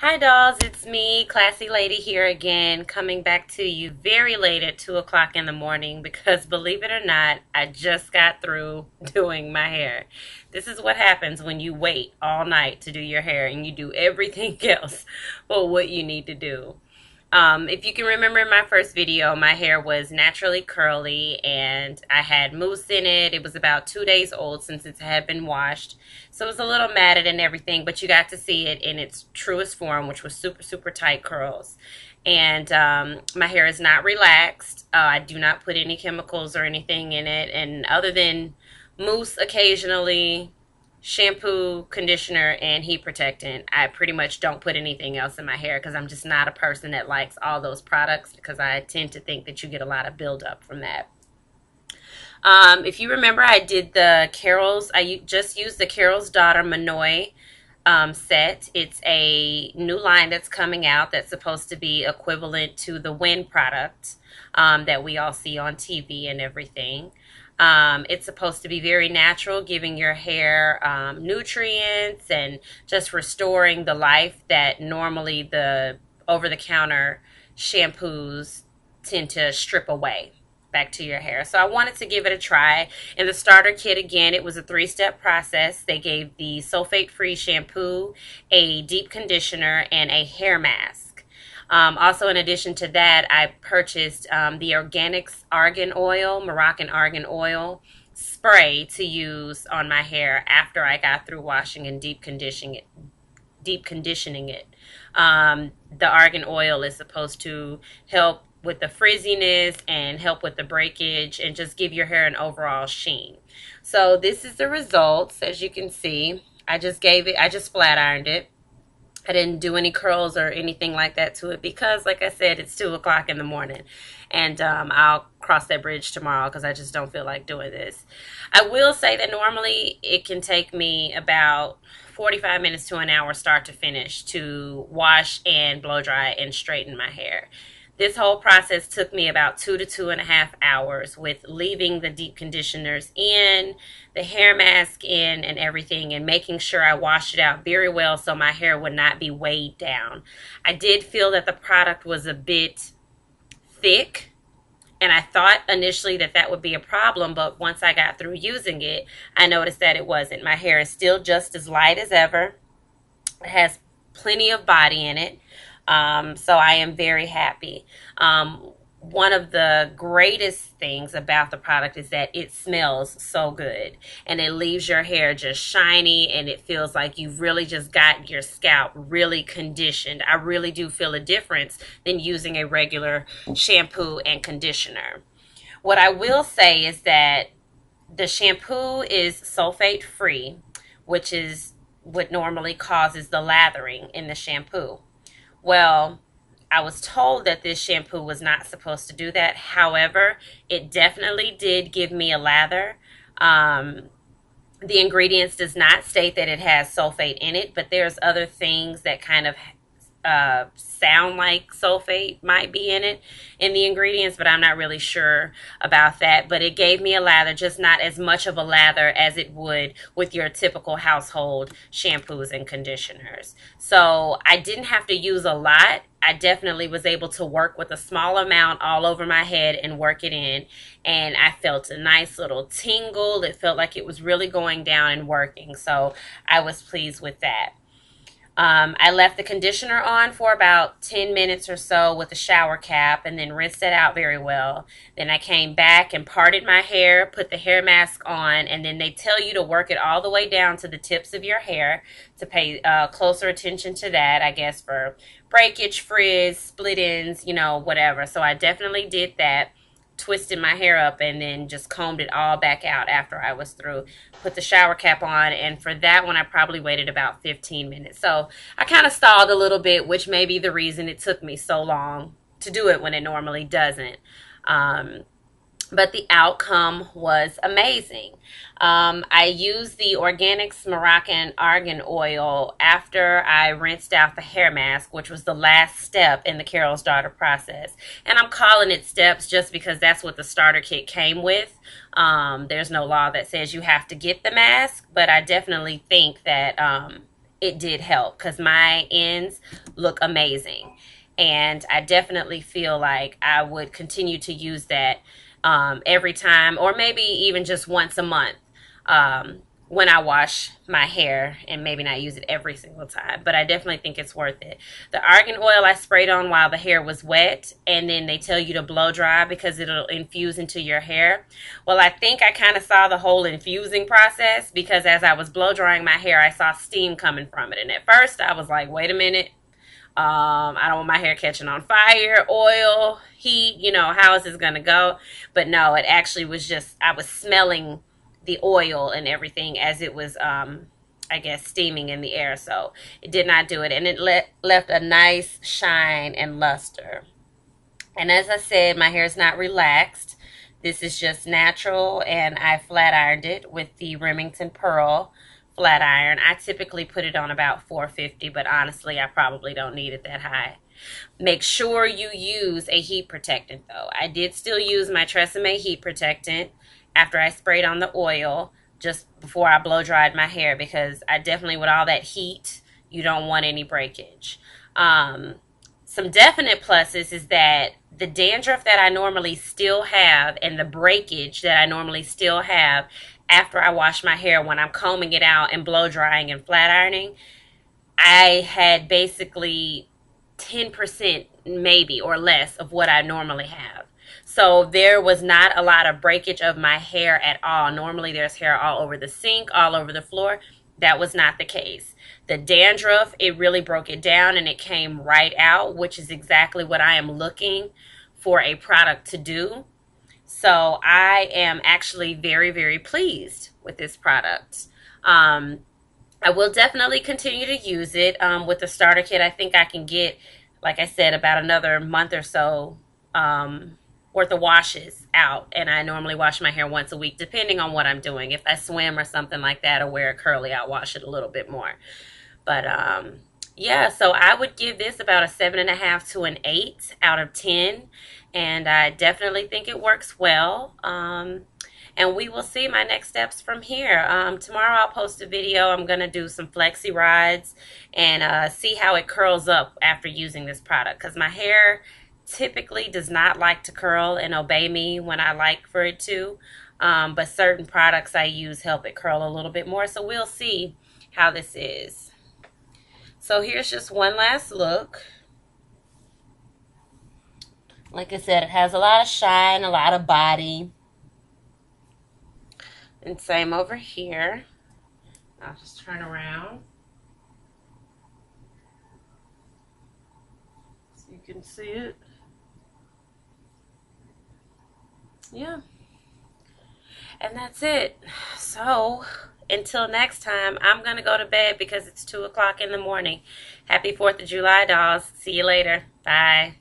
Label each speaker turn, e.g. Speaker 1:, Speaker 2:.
Speaker 1: Hi dolls, it's me, Classy Lady here again, coming back to you very late at 2 o'clock in the morning because believe it or not, I just got through doing my hair. This is what happens when you wait all night to do your hair and you do everything else but what you need to do. If you can remember in my first video, my hair was naturally curly and I had mousse in it. It was about 2 days old since it had been washed. So it was a little matted and everything, but you got to see it in its truest form, which was super, super tight curls. And my hair is not relaxed. I do not put any chemicals or anything in it. And other than mousse occasionally, shampoo, conditioner, and heat protectant, I pretty much don't put anything else in my hair because I'm just not a person that likes all those products because I tend to think that you get a lot of buildup from that. If you remember, I did the Carol's, just used the Carol's Daughter Monoi set. It's a new line that's coming out that's supposed to be equivalent to the Wind product that we all see on TV and everything. It's supposed to be very natural, giving your hair nutrients and just restoring the life that normally the over-the-counter shampoos tend to strip away back to your hair. So I wanted to give it a try. In the starter kit, again, it was a 3-step process. They gave the sulfate-free shampoo, a deep conditioner, and a hair mask. Also, in addition to that, I purchased the Organix Argon oil, Moroccan Argon oil spray to use on my hair after I got through washing and deep conditioning it. The argan oil is supposed to help with the frizziness and help with the breakage and just give your hair an overall sheen. So this is the results. As you can see, I just flat ironed it. I didn't do any curls or anything like that to it because, like I said, it's 2 o'clock in the morning. And I'll cross that bridge tomorrow because I just don't feel like doing this. I will say that normally it can take me about 45 minutes to an hour start to finish to wash and blow dry and straighten my hair. This whole process took me about 2 to 2.5 hours with leaving the deep conditioners in, the hair mask in, and everything, and making sure I washed it out very well so my hair would not be weighed down. I did feel that the product was a bit thick, and I thought initially that that would be a problem, but once I got through using it, I noticed that it wasn't. My hair is still just as light as ever. It has plenty of body in it. So I am very happy. One of the greatest things about the product is that it smells so good and it leaves your hair just shiny and it feels like you've really just got your scalp really conditioned. I really do feel a difference than using a regular shampoo and conditioner. What I will say is that the shampoo is sulfate free, which is what normally causes the lathering in the shampoo. Well, I was told that this shampoo was not supposed to do that. However, it definitely did give me a lather. The ingredients does not state that it has sulfate in it, but there's other things that kind of sound like sulfate might be in the ingredients, but I'm not really sure about that. But it gave me a lather, just not as much of a lather as it would with your typical household shampoos and conditioners. So I didn't have to use a lot. I definitely was able to work with a small amount all over my head and work it in, and I felt a nice little tingle. It felt like it was really going down and working, so I was pleased with that. I left the conditioner on for about 10 minutes or so with a shower cap and then rinsed it out very well. Then I came back and parted my hair, put the hair mask on, and then they tell you to work it all the way down to the tips of your hair to pay closer attention to that, I guess, for breakage, frizz, split ends, you know, whatever. So I definitely did that. Twisted my hair up and then just combed it all back out after I was through. Put the shower cap on, and for that one I probably waited about 15 minutes. So I kind of stalled a little bit, which may be the reason it took me so long to do it when it normally doesn't. But the outcome was amazing. I used the Organix Moroccan Argan oil after I rinsed out the hair mask, which was the last step in the Carol's Daughter process. And I'm calling it steps just because that's what the starter kit came with. There's no law that says you have to get the mask, but I definitely think that it did help because my ends look amazing. And I definitely feel like I would continue to use that every time, or maybe even just once a month, when I wash my hair, and maybe not use it every single time, but I definitely think it's worth it. The argan oil I sprayed on while the hair was wet, and then they tell you to blow dry because it'll infuse into your hair. Well, I think I kind of saw the whole infusing process because as I was blow drying my hair, I saw steam coming from it. And at first I was like, wait a minute. I don't want my hair catching on fire, oil, heat, you know, how is this going to go? But no, it actually was just, I was smelling the oil and everything as it was, I guess, steaming in the air. So it did not do it. And it left a nice shine and luster. And as I said, my hair is not relaxed. This is just natural, and I flat ironed it with the Remington Pearl Flat Iron. I typically put it on about 450, but honestly, I probably don't need it that high. Make sure you use a heat protectant, though. I did still use my Tresseme heat protectant after I sprayed on the oil just before I blow dried my hair, because I definitely, with all that heat, you don't want any breakage. Some definite pluses is that the dandruff that I normally still have and the breakage that I normally still have after I wash my hair when I'm combing it out and blow drying and flat ironing, I had basically 10% maybe or less of what I normally have. So there was not a lot of breakage of my hair at all. Normally there's hair all over the sink, all over the floor. That was not the case. The dandruff, it really broke it down and it came right out, which is exactly what I am looking for a product to do. So I am actually very, very pleased with this product. I will definitely continue to use it. With the starter kit, I think I can get, like I said, about another month or so worth of washes out. And I normally wash my hair once a week, depending on what I'm doing. If I swim or something like that, or wear it curly, I'll wash it a little bit more. But yeah, so I would give this about a 7.5 to an 8 out of 10. And I definitely think it works well. And we will see my next steps from here. Tomorrow I'll post a video. I'm going to do some flexi rides and see how it curls up after using this product. Because my hair typically does not like to curl and obey me when I like for it to. But certain products I use help it curl a little bit more. So we'll see how this is. So here's just one last look. Like I said, it has a lot of shine, a lot of body. And same over here. I'll just turn around so you can see it. Yeah. And that's it. So until next time, I'm going to go to bed because it's 2 o'clock in the morning. Happy 4th of July, dolls. See you later. Bye.